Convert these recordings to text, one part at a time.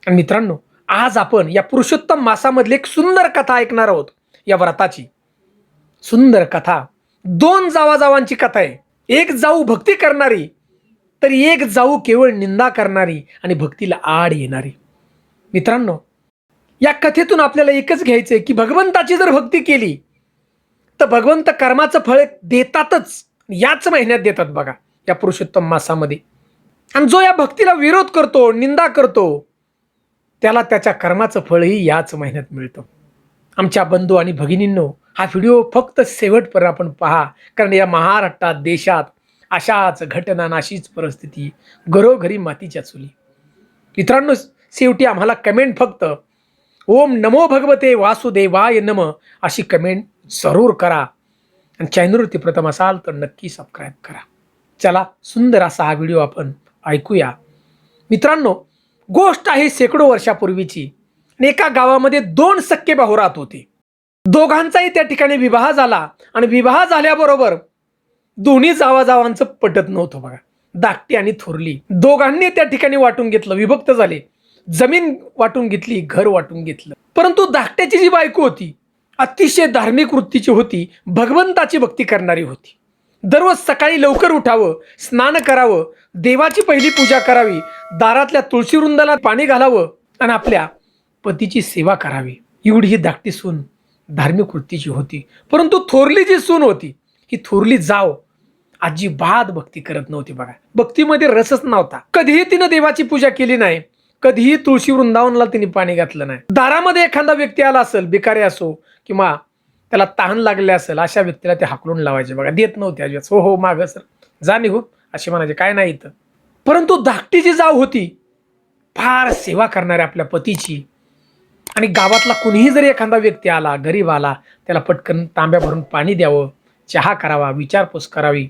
आणि मित्रांनो, आज आपण या पुरुषोत्तम मासामधली एक सुंदर कथा ऐकणार आहोत. या व्रताची सुंदर कथा. दोन जावाजावांची कथा आहे. एक जाऊ भक्ती करणारी, तर एक जाऊ केवळ निंदा करणारी आणि भक्तीला आड येणारी. मित्रांनो, या कथेतून आपल्याला एकच घ्यायचंय की भगवंताची जर भक्ती केली तर भगवंत कर्माचं फळ देतातच. याच महिन्यात देतात बघा, या पुरुषोत्तम मासामध्ये. आणि जो या भक्तीला विरोध करतो, निंदा करतो, त्याला त्याच्या कर्माचं फळही याच महिन्यात मिळतं. आमच्या बंधू आणि भगिनींनो, हा व्हिडिओ फक्त शेवटपर्यंत आपण पहा, कारण या महाराष्ट्रात, देशात अशाच घटना, अशीच परिस्थिती, घरोघरी मातीच्या चुली. मित्रांनो, शेवटी आम्हाला कमेंट फक्त ओम नमो भगवते वासुदेवाय नम अशी कमेंट जरूर करा. आणि चॅनलवरती प्रथम असाल तर नक्की सबस्क्राईब करा. चला, सुंदर असा हा व्हिडिओ आपण ऐकूया. मित्रांनो, गोष्ट आहे शेकडो वर्षापूर्वीची. एका गावामध्ये दोन सख्खे भाऊ राहत होते. दोघांचाही त्या ठिकाणी विवाह झाला आणि विवाह झाल्याबरोबर दोन्ही जावाजावांचं पटत नव्हतं बघा. धाकटी आणि थोरली दोघांनी त्या ठिकाणी वाटून घेतलं, विभक्त झाले. जमीन वाटून घेतली, घर वाटून घेतलं. परंतु धाकट्याची जी बायको होती अतिशय धार्मिक वृत्तीची होती, भगवंताची भक्ती करणारी होती. दररोज सकाळी लवकर उठावं, स्नान करावं, देवाची पहिली पूजा करावी, दारातल्या तुळशी वृंदाला पाणी घालावं आणि आपल्या पतीची सेवा करावी. एवढी ही धाकटी सून धार्मिक वृत्तीची होती. परंतु थोरली जी सून होती, ही थोरली जाव अजिबात भक्ती करत नव्हती बघा. भक्तीमध्ये रसच नव्हता. कधीही तिनं देवाची पूजा केली नाही, कधीही तुळशी वृंदावनला तिने पाणी घातलं नाही. दारामध्ये एखादा व्यक्ती आला असेल, भिकारी असो किंवा त्याला तहान लागले असेल, अशा व्यक्तीला ते हाकलून लावायचे बघा. देत नव्हते अजिबात. हो हो मागं सर, जा निघून असे म्हणायचे, काय नाही इथं. परंतु धाकटी जी जाव होती, फार सेवा करणारी आपल्या पतीची. आणि गावातला कुणीही जरी एखादा व्यक्ती आला, गरीब आला, त्याला पटकन तांब्या भरून पाणी द्यावं, चहा करावा, विचारपूस करावी,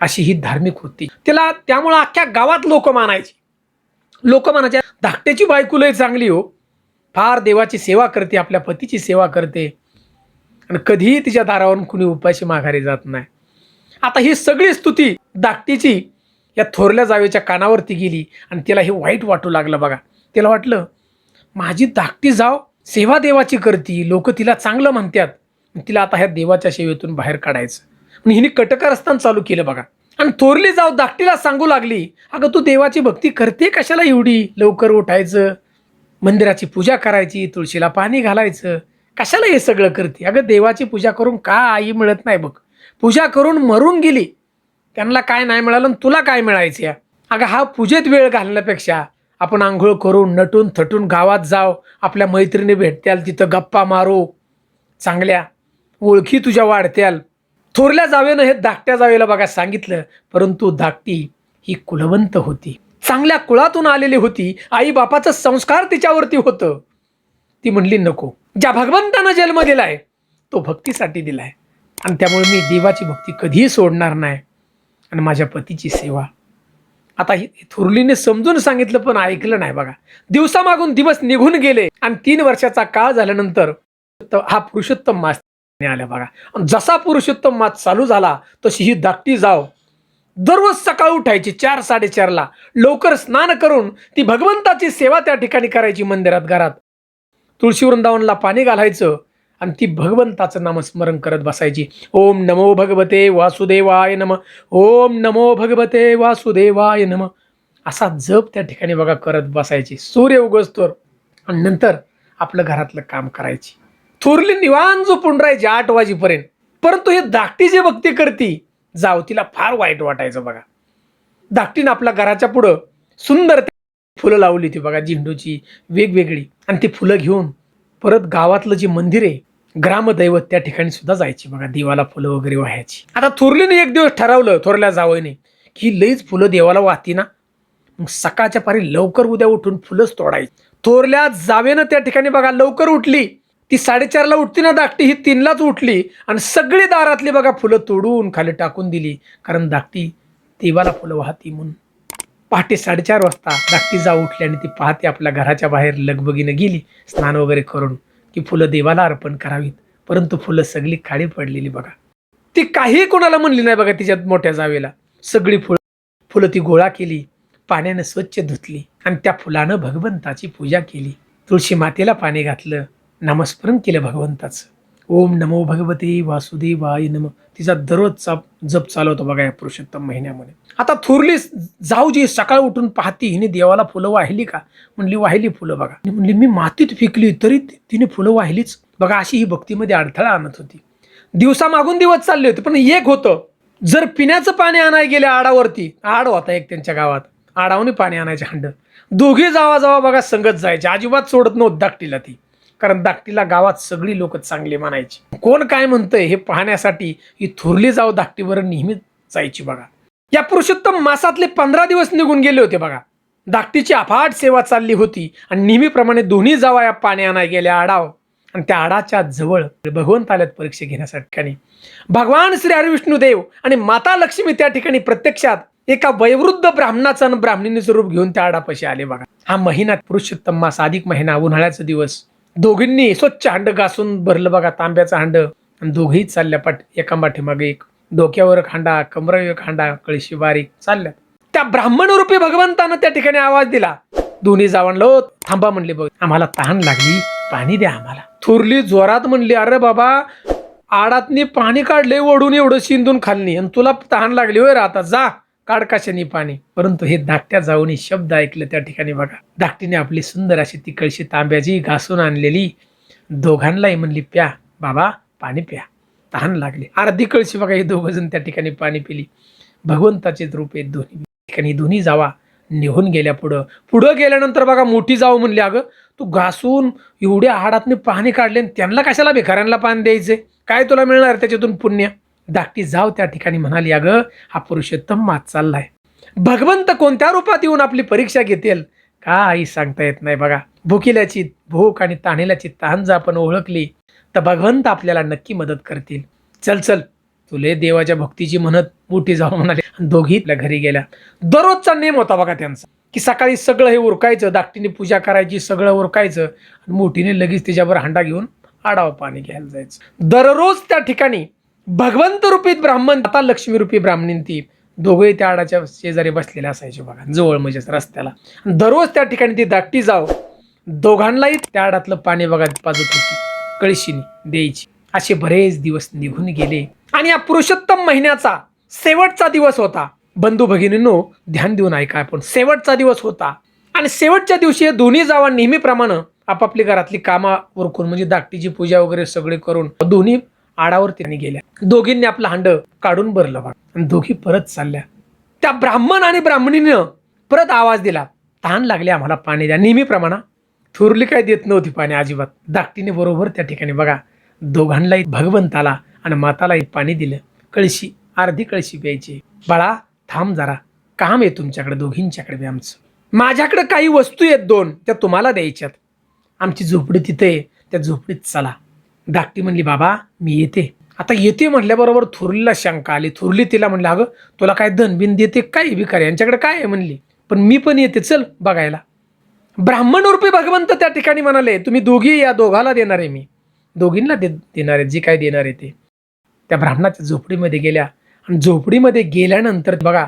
अशी ही धार्मिक होती त्याला. त्यामुळं अख्ख्या गावात लोक मानायचे. लोक म्हणायचे, धाकट्याची बायको लय चांगली हो, फार देवाची सेवा करते, आपल्या पतीची सेवा करते आणि कधीही तिच्या दारावरून कुणी उपाशी माघारी जात नाही. आता ही सगळी स्तुती धाकटीची या थोरल्या जावेच्या कानावरती गेली आणि तिला हे वाईट वाटू लागलं बघा. तिला वाटलं, माझी धाकटी जाव सेवा देवाची करती, लोक तिला चांगलं म्हणतात, तिला आता ह्या देवाच्या सेवेतून बाहेर काढायचं. म्हणून हिने कटकारस्थान चालू केलं बघा. आणि थोरली जाव धाकटीला सांगू लागली, अगं तू देवाची भक्ती करते कशाला एवढी? लवकर उठायचं, मंदिराची पूजा करायची, तुळशीला पाणी घालायचं, कशाला हे सगळं करते? अगं देवाची पूजा करून का आई मिळत नाही बघ. पूजा करून मरून गेली, त्यांना काय नाही मिळालं आणि तुला काय मिळायचं या? अगं हा पूजेत वेळ घालण्यापेक्षा आपण आंघोळ करून नटून थटून गावात जाव, आपल्या मैत्रिणी भेटत्याल, तिथं गप्पा मारू, चांगल्या ओळखी तुझ्या वाढत्याल. थोरल्या जावेनं हे धाकट्या जावेला बघा सांगितलं. परंतु धाकटी ही कुलवंत होती, चांगल्या कुळातून आलेली होती, आई बापाचं संस्कार तिच्यावरती होतं. ती म्हणली, नको, ज्या भगवंतानं जन्म दिलाय तो भक्तीसाठी दिलाय आणि त्यामुळे मी देवाची भक्ती कधीही सोडणार नाही आणि माझ्या पतीची सेवा. आता ही थोरलीने समजून सांगितलं पण ऐकलं नाही बघा. दिवसामागून दिवस निघून गेले आणि 3 वर्षाचा काळ झाल्यानंतर हा पुरुषोत्तम मास आल्या बघा. जसा पुरुषोत्तम मास चालू झाला तशी ही धाकटी जाव दररोज सकाळी उठायची 4-4:30ला, लवकर स्नान करून ती भगवंताची सेवा त्या ठिकाणी करायची. मंदिरात, घरात तुळशी वृंदावनला पाणी घालायचं आणि ती भगवंताचं नामस्मरण करत बसायची. ओम नमो भगवते वासुदेवाय नम, ओम नमो भगवते वासुदेवाय नम, असा जप त्या ठिकाणी बघा करत बसायची सूर्य उगवस्तोवर. आणि नंतर आपलं घरातलं काम करायची. थोरली निवांत झोपून राहायची 8 वाजेपर्यंत. परंतु हे धाकटी जी भक्ती करती जाव, तिला फार वाईट वाटायचं बघा. धाकटीनं आपल्या घराच्या पुढं सुंदर फुलं लावली होती बघा, झेंडूची वेगवेगळी. आणि ती फुलं घेऊन परत गावातलं जे मंदिर आहे, ग्रामदैवत, त्या ठिकाणी सुद्धा जायची बघा, देवाला फुलं वगैरे वाहायची. आता थोरलीने एक दिवस ठरवलं, थोरल्या जावईने, की लईच फुलं देवाला वाहती ना, मग सकाळच्या पारी लवकर उद्या उठून फुलंच तोडायची. थोरल्या जावेनं त्या ठिकाणी बघा लवकर उठली. ती 4:30ला उठती ना धाकटी, ही 3लाच उठली आणि सगळी दारातली बघा फुलं तोडून खाली टाकून दिली. कारण धाकटी देवाला फुलं वाहती म्हणून. पहाटे 4:30 वाजता धाकटी जाव उठली आणि ती पहाटे आपल्या घराच्या बाहेर लगबगीनं गेली, स्नान वगैरे करून, की फुलं देवाला अर्पण करावीत. परंतु फुलं सगळी काळी पडलेली बघा. ती काही कोणाला म्हणली नाही बघा. तिच्यात मोठ्या जावेला सगळी फुलं ती गोळा केली, पाण्याने स्वच्छ धुतली आणि त्या फुलानं भगवंताची पूजा केली. तुळशी मातेला पाणी घातलं, नामस्मरण केलं भगवंताचं. ओम नमो भगवते वासुदेवाय नम. तिचा दररोजचा जप चालू होता बघा या पुरुषोत्तम महिन्यामध्ये. आता थोरली जाऊ जी सकाळ उठून पाहती, हिने देवाला फुलं वाहिली का? म्हणली वाहिली फुलं बघा. म्हणली मी मातीत फेकली तरी तिने फुलं वाहिलीच बघा. अशी ही भक्तीमध्ये अडथळा आणत होती. दिवसा मागून दिवस चालले होते, पण एक होतं, जर पिण्याचं पाणी आणायला गेले आडावरती, आड होता एक त्यांच्या गावात, आडावने पाणी आणायचे हंड, दोघे जावा बघा संगत जायचे. अजिबात सोडत नव्हत धाकटीला ती, कारण धाकटीला गावात सगळी लोक चांगली म्हणायची. कोण काय म्हणतंय हे पाहण्यासाठी ही थोरली जाऊ धाकटीवर नेहमी जायची बघा. या पुरुषोत्तम मासातले 15 दिवस निघून गेले होते बघा. धाकटीची अफाट सेवा चालली होती आणि नेहमीप्रमाणे दोन्ही जावा या पाणी आणायला गेल्या आडाव. आणि त्या आडाच्या जवळ भगवंत आल्यात परीक्षा घेण्यासाठी. भगवान श्री हरिविष्णुदेव आणि माता लक्ष्मी त्या ठिकाणी प्रत्यक्षात एका वयोवृद्ध ब्राह्मणाचं आणि ब्राह्मणीचं रूप घेऊन त्या आडापाशी आले बघा. हा महिना पुरुषोत्तम मास, अधिक महिना, उन्हाळ्याचा दिवस. दोघींनी स्वच्छ हंड घासून भरलं बघा, तांब्याचं हंड. आणि दोघेही चालल्या एका पाठीमागे एक, डोक्यावर एक हांडा, कमरेवर एक हांडा, कळशी बारीक चालल्या. त्या ब्राह्मण रूपी भगवंतानं त्या ठिकाणी आवाज दिला. दोन्ही जावणलो थांबा म्हणले, बघ आम्हाला तहान लागली, पाणी द्या आम्हाला. थोरली जोरात म्हणली, अरे बाबा आडातनी पाणी काढले ओढून एवढं शिंदून खाल्ली आणि तुला तहान लागली होय, आता जा काढ कशाने पाणी. परंतु हे धाकट्या जाऊन शब्द ऐकलं त्या ठिकाणी बघा. धाकटीने आपली सुंदर अशी ती कळशी तांब्याची घासून आणलेली दोघांनाही म्हणली, प्या बाबा पाणी प्या, तहान लागली. अर्धी कळशी बघा हे दोघ जण त्या ठिकाणी पाणी पिली. भगवंताचे रूप आहेत दोन्ही ठिकाणी. दोन्ही जावा निघून गेल्या पुढं गेल्यानंतर बघा मोठी जाऊ म्हणली, अगं तू घासून एवढ्या हाडातने पाणी काढले, त्यांना कशाला भिकाऱ्यांना पाणी द्यायचे, काय तुला मिळणार त्याच्यातून पुण्य. धाकटी जाऊ त्या ठिकाणी म्हणाली, अगं हा पुरुषोत्तम मात चाललाय, भगवंत कोणत्या रूपात येऊन आपली परीक्षा घेतील काही सांगता येत नाही बघा. भुकिल्याची भूक आणि ताणेल्याची तहान जर आपण ओळखली तर भगवंत आपल्याला नक्की मदत करतील. चल चल तुले देवाच्या भक्तीची म्हणत मोठी जाऊ म्हणाले. दोघी आपल्या घरी गेल्या. दररोजचा नेम होता बघा त्यांचा, की सकाळी सगळं हे उरकायचं, धाकटीने पूजा करायची, सगळं उरकायचं आणि मोठीने लगेच तिच्यावर हांडा घेऊन आडाव पाणी घ्यायला जायचं. दररोज त्या ठिकाणी भगवंत रूपी ब्राह्मण, आता लक्ष्मी रूपी ब्राह्मणीन ती दोघे त्या आडाच्या शेजारी बसलेले असायचे बघा, जवळ म्हणजे रस्त्याला. दररोज त्या ठिकाणी ती धाकटी जाऊ दोघांनाही त्या आडातलं पाणी बघा पाजत होती, कळशीने द्यायची. असे बरेच दिवस निघून गेले आणि या पुरुषोत्तम महिन्याचा शेवटचा दिवस होता. बंधू भगिनींनो ध्यान देऊन ऐका, आपण शेवटचा दिवस होता आणि शेवटच्या दिवशी दोन्ही जावा नेहमीप्रमाणे आपापली घरातली कामा उरकून, म्हणजे धाकटीची पूजा वगैरे सगळे करून दोन्ही आडावरती गेल्या. दोघींनी आपलं हांड काढून भरलं बघा आणि दोघी परत चालल्या. त्या ब्राह्मण आणि ब्राह्मणीनं परत आवाज दिला, तहान लागले आम्हाला पाणी द्या. नेहमीप्रमाणे थोरली काय देत नव्हती पाणी अजिबात. धाकटीने बरोबर त्या ठिकाणी बघा दोघांनाही भगवंताला आणि मातालाही पाणी दिलं. कळशी अर्धी कळशी प्यायची. बाळा थांब जरा, काम आहे तुमच्याकडे दोघींच्याकडे बी आमचं. माझ्याकडे काही वस्तू आहेत 2, त्या तुम्हाला द्यायच्यात. आमची झोपडी तिथे आहे, त्या झोपडीत चला. धाकटी म्हणली, बाबा मी येते. आता येते म्हटल्याबरोबर थोरलीला शंका आली. थोरली तिला म्हणली, अगं तुला काय धनबिन देते काय भिकारी, यांच्याकडे काय आहे म्हणली. पण मी पण येते, चल बघायला. ब्राह्मण रूपी भगवंत त्या ठिकाणी म्हणाले, तुम्ही दोघी या, दोघाला देणार आहे मी, दोघींना देणार आहे, जे काय देणार आहे ते. त्या ब्राह्मणाच्या झोपडीमध्ये गेल्या आणि झोपडीमध्ये गेल्यानंतर बघा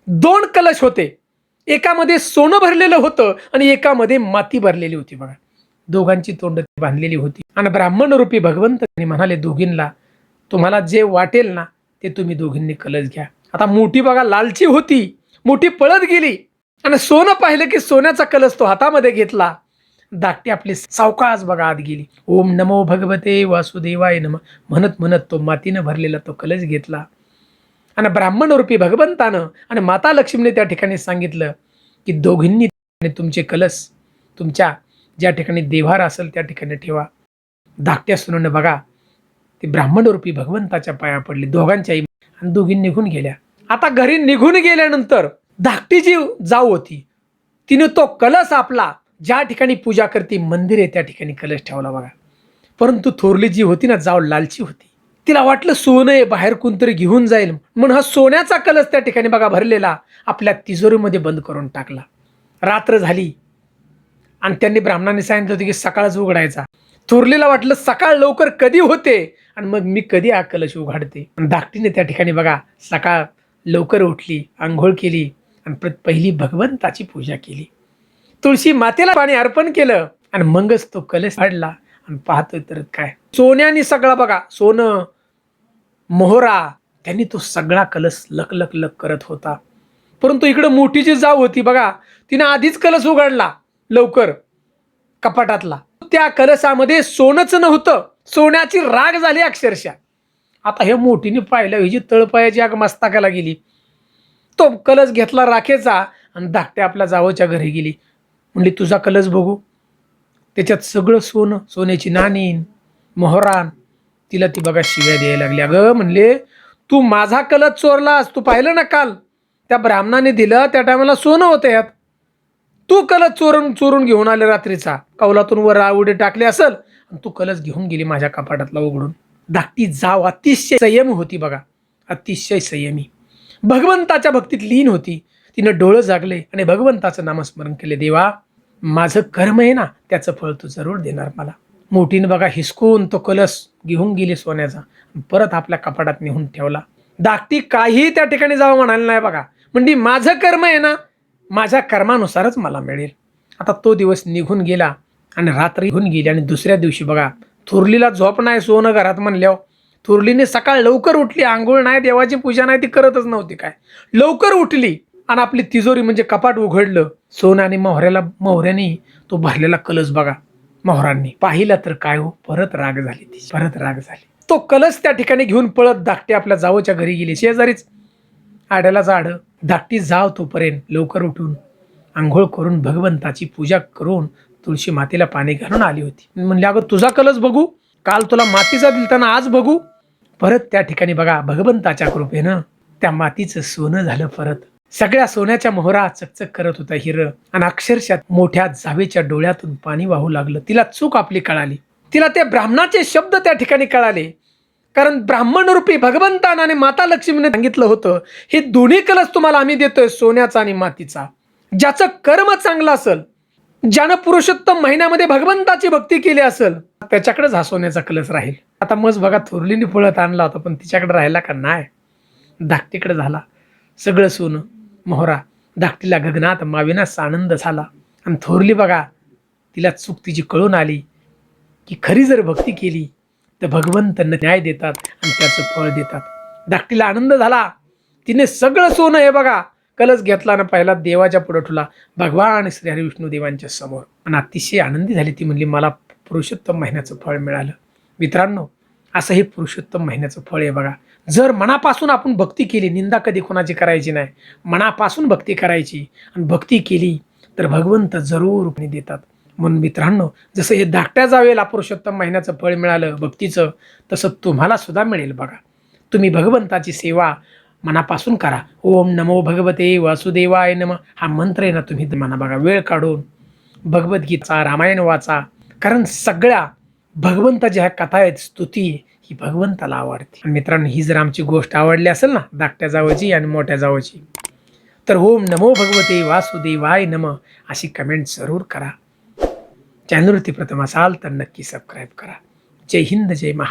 2 कलश होते. एकामध्ये सोनं भरलेलं होतं आणि एकामध्ये माती भरलेली होती बघा. दोघांची तोंड बांधलेली होती आणि ब्राह्मण रूपी भगवंत म्हणाले दोघींना, तुम्हाला जे वाटेल ना ते तुम्ही दोघींनी कलश घ्या. आता मोठी बघा लालची होती, मोठी पळत गेली आणि सोनं पाहिलं की सोन्याचा कलश तो हातामध्ये घेतला. धाकटी आपली सावकाश बघा आत गेली. ओम नमो भगवते वासुदेवाय नम म्हणत म्हणत तो मातीनं भरलेला तो कलश घेतला आणि ब्राह्मण रूपी भगवंतानं आणि माता लक्ष्मीने त्या ठिकाणी सांगितलं की दोघींनी तुमचे कलश तुमच्या ज्या ठिकाणी देव्हार असेल त्या ठिकाणी ठेवा. धाकट्या सुनेनं बघा ती ब्राह्मण रूपी भगवंताच्या पाया पडली दोघांच्याही आणि दोघी निघून गेल्या. आता घरी निघून गेल्यानंतर धाकटी जी जाऊ होती तिने तो कलश आपला ज्या ठिकाणी पूजा करते मंदिर आहे त्या ठिकाणी कलश ठेवला बघा. परंतु थोरली जी होती ना जाऊ लालची होती, तिला वाटलं सोनं आहे बाहेर कोणतरी घेऊन जाईल म्हणून हा सोन्याचा कलश त्या ठिकाणी बघा भरलेला आपल्या तिजोरीमध्ये बंद करून टाकला. रात्र झाली आणि त्यांनी ब्राह्मणांनी सांगितलं होतं की सकाळच उघडायचा. थोरलीला वाटलं सकाळ लवकर कधी होते आणि मग मी कधी हा कलश उघडते. आणि धाकटीने त्या ठिकाणी बघा सकाळ लवकर उठली, आंघोळ केली आणि पहिली भगवंताची पूजा केली. तुळशी मातेला पाणी अर्पण केलं आणि मगच तो कलश काढला आणि पाहतोय तर काय सोन्याने सगळा बघा, सोनं मोहरा त्यांनी तो सगळा कलश लक लक लक करत होता. परंतु इकडे मोठी जी जाऊ होती बघा, तिने आधीच कलश उघडला लवकर कपाटातला. त्या कलशामध्ये सोनच नव्हतं, सोन्याची राग झाली अक्षरशः. आता हे मोठीने पाहिलं, हिची तळपायाची आग मस्तकाला गेली. तो कलश घेतला राखेचा आणि धाकट्या आपल्या जावच्या घरी गेली. म्हणली तुझा कलश बघू. त्याच्यात सगळं सोनं, सोन्याची नाणी, मोहरान. तिला ती बघा शिव्या द्यायला लागली. अगं म्हणले तू माझा कलश चोरलास, तू पाहिलं ना काल त्या ब्राह्मणाने दिलं त्या टायमाला सोनं होतं यात. तू कलश चोरून घेऊन आले रात्रीचा, कौलातून वर उडे टाकले असेल आणि तू कलश घेऊन गेली माझ्या कपाटातला उघडून. धाकटी जाव अतिशय संयमी होती बघा, अतिशय संयमी, भगवंताच्या भक्तीत लीन होती. तिनं डोळं जागले आणि भगवंताचं नामस्मरण केले. देवा माझं कर्म आहे ना, त्याचं फळ तू जरूर देणार मला. मोठीनं बघा हिसकून तो कलश घेऊन गेली सोन्याचा, परत आपल्या कपाटात नेऊन ठेवला. धाकटी काही त्या ठिकाणी जावं म्हणाले नाही बघा. म्हणजे माझं कर्म आहे ना, माझ्या कर्मानुसारच मला मिळेल. आता तो दिवस निघून गेला आणि रात्र निघून गेली आणि दुसऱ्या दिवशी बघा थोरलीला झोप नाही, सोनं घरात म्हणल्यावर थोरलीने सकाळ लवकर उठली. आंघोळ नाही, देवाची पूजा नाही, ती करतच नव्हती. काय लवकर उठली आणि आपली तिजोरी म्हणजे कपाट उघडलं. सोनं आणि मोहऱ्याने तो भरलेला कलश बघा मोहरांनी पाहिला तर काय हो, परत राग झाली, ती परत राग झाली. तो कलश त्या ठिकाणी घेऊन पळत धाकटी आपल्या जावच्या घरी गेली. शेजारीच आड्याला झाड. धाकटी जाव तोपर्यंत लवकर उठून आंघोळ करून भगवंताची पूजा करून तुळशी मातेला पाणी घालून आली होती. म्हणले अगं तुझा कलश बघू, काल तुला मातीचा दिलताना आज बघू. परत त्या ठिकाणी बघा भगवंताच्या कृपेनं त्या मातीचं सोनं झालं. परत सगळ्या सोन्याच्या मोहरा चकचक करत होता हिर आणि अक्षरशः मोठ्या जावेच्या डोळ्यातून पाणी वाहू लागलं. तिला चूक आपली कळाली. तिला ते ब्राह्मणाचे शब्द त्या ठिकाणी कळाले. कारण ब्राह्मण रूपी भगवंतानं आणि माता लक्ष्मीने सांगितलं होतं हे दोन्ही कलश तुम्हाला आम्ही देतोय, सोन्याचा आणि मातीचा. ज्याचं कर्म चांगलं असेल, ज्यानं पुरुषोत्तम महिन्यामध्ये भगवंताची भक्ती केली असेल, त्याच्याकडेच हा सोन्याचा कलश राहील. आता मग बघा थोरलीने पळत आणला होता, पण तिच्याकडे राहिला का नाही. धाकटीकडे झाला सगळं सोनं मोहरा. धाकटीला गगनात माविनास आनंद झाला. आणि थोरली बघा तिला चूक तिची कळून आली की खरी जर भक्ती केली तर भगवंत न्याय देतात आणि त्याचं फळ देतात. धाकटीला आनंद झाला. तिने सगळं सोनं हे बघा कलश घेतला ना पहिला देवाच्या पुढे ठेवला, भगवान श्री हरी विष्णू देवांच्या समोर, आणि अतिशय आनंदी झाली. ती म्हणली मला पुरुषोत्तम महिन्याचं फळ मिळालं. मित्रांनो असं हे पुरुषोत्तम महिन्याचं फळ आहे बघा. जर मनापासून आपण भक्ती केली, निंदा कधी कोणाची करायची नाही, मनापासून भक्ती करायची आणि भक्ती केली तर भगवंत जरूर देतात. म्हणून मित्रांनो जसं हे धाकट्या जावेला पुरुषोत्तम महिन्याचं फळ मिळालं भक्तीचं, तसं तुम्हाला सुद्धा मिळेल बघा. तुम्ही भगवंताची सेवा मनापासून करा. ओम नमो भगवते वासुदेवाय नमः हा मंत्र आहे ना, तुम्ही म्हणा बघा. वेळ काढून भगवद्गीता रामायण वाचा, कारण सगळ्या भगवंताच्या ह्या कथा आहेत, स्तुती ही भगवंताला आवडते. आणि मित्रांनो ही जर आमची गोष्ट आवडली असेल ना धाकट्या जावची आणि मोठ्या जावची, तर ओम नमो भगवते वासुदेवाय नमः अशी कमेंट जरूर करा. चॅनलवरती प्रथम असाल तर नक्की सबस्क्राईब करा. जय हिंद, जय महाराष्ट्र.